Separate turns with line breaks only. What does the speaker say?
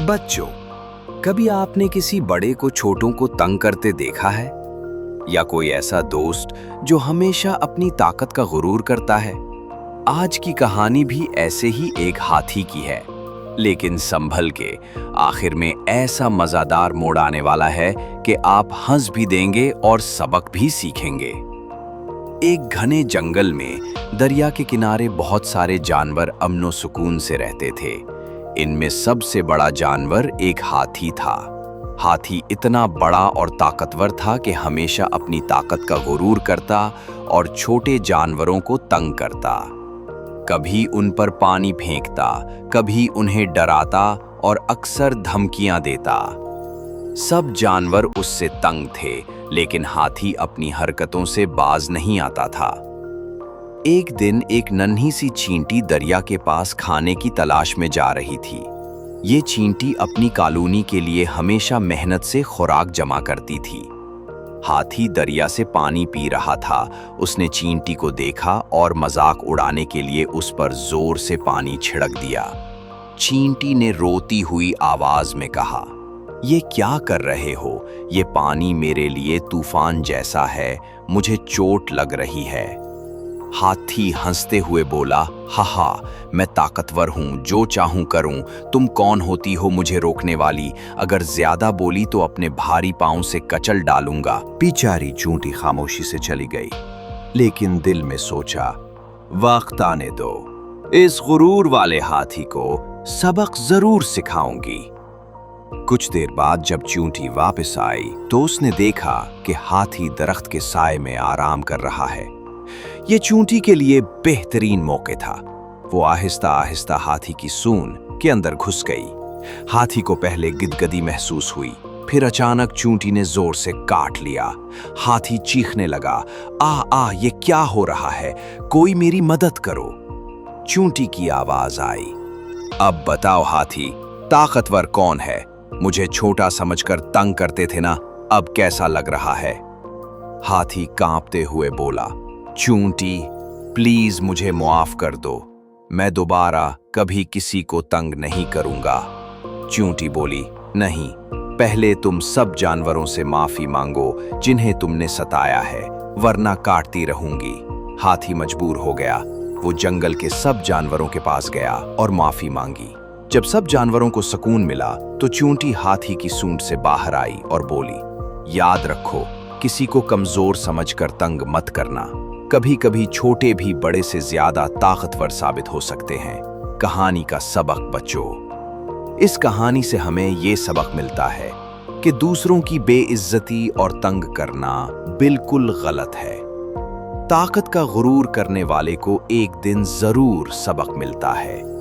बच्चों, कभी आपने किसी बड़े को छोटों को तंग करते देखा है? या कोई ऐसा दोस्त जो हमेशा अपनी ताकत का गुरूर करता है? आज की कहानी भी ऐसे ही एक हाथी की है, लेकिन संभल के आखिर में ऐसा मज़ेदार मोड़ आने वाला है कि आप हंस भी देंगे और सबक भी सीखेंगे। एक घने जंगल में दरिया के किनारे बहुत सारे जानवर अमनो सुकून से रहते थे। इनमें सबसे बड़ा जानवर एक हाथी था। हाथी इतना बड़ा और ताकतवर था कि हमेशा अपनी ताकत का गुरूर करता और छोटे जानवरों को तंग करता। कभी उन पर पानी फेंकता, कभी उन्हें डराता और अक्सर धमकियां देता। सब जानवर उससे तंग थे, लेकिन हाथी अपनी हरकतों से बाज नहीं आता था। एक दिन एक नन्ही सी चींटी दरिया के पास खाने की तलाश में जा रही थी। ये चींटी अपनी कॉलोनी के लिए हमेशा मेहनत से खुराक जमा करती थी। हाथी दरिया से पानी पी रहा था। उसने चींटी को देखा और मजाक उड़ाने के लिए उस पर जोर से पानी छिड़क दिया। चींटी ने रोती हुई आवाज में कहा, "ये क्या कर रहे हो? ये पानी मेरे लिए तूफान जैसा है, मुझे चोट लग रही है।" हाथी हंसते हुए बोला, "हा, मैं ताकतवर हूँ, जो चाहूँ करूँ। तुम कौन होती हो मुझे रोकने वाली? अगर ज्यादा बोली तो अपने भारी पाँव से कचल डालूंगा।" बेचारी चूंटी खामोशी से चली गई, लेकिन दिल में सोचा, वक्त आने दो, इस गुरूर वाले हाथी को सबक जरूर सिखाऊंगी। कुछ देर बाद जब चूंटी वापस आई तो उसने देखा कि हाथी दरख्त के साए में आराम कर रहा है। ये चूंटी के लिए बेहतरीन मौके था। वो आहिस्ता आहिस्ता हाथी की सूंड के अंदर घुस गई। हाथी को पहले गिदगदी महसूस हुई, फिर अचानक चूंटी ने जोर से काट लिया। हाथी चीखने लगा, आ, ये क्या हो रहा है? कोई मेरी मदद करो।" चूंटी की आवाज आई, "अब बताओ हाथी, ताकतवर कौन है? मुझे छोटा समझकर तंग करते थे ना, अब कैसा लग रहा है?" हाथी कांपते हुए बोला, "चूंटी, प्लीज मुझे माफ कर दो। मैं दोबारा कभी किसी को तंग नहीं करूंगा।" चूंटी बोली, "नहीं, पहले तुम सब जानवरों से माफी मांगो जिन्हें तुमने सताया है, वरना काटती रहूंगी।" हाथी मजबूर हो गया। वो जंगल के सब जानवरों के पास गया और माफी मांगी। जब सब जानवरों को सुकून मिला तो चूंटी हाथी की सूंड से बाहर आई और बोली, "याद रखो, किसी को कमजोर समझकर तंग मत करना। कभी कभी छोटे भी बड़े से ज्यादा ताकतवर साबित हो सकते हैं।" कहानी का सबक बच्चों, इस कहानी से हमें ये सबक मिलता है कि दूसरों की बेइज्जती और तंग करना बिल्कुल गलत है। ताकत का गुरूर करने वाले को एक दिन जरूर सबक मिलता है।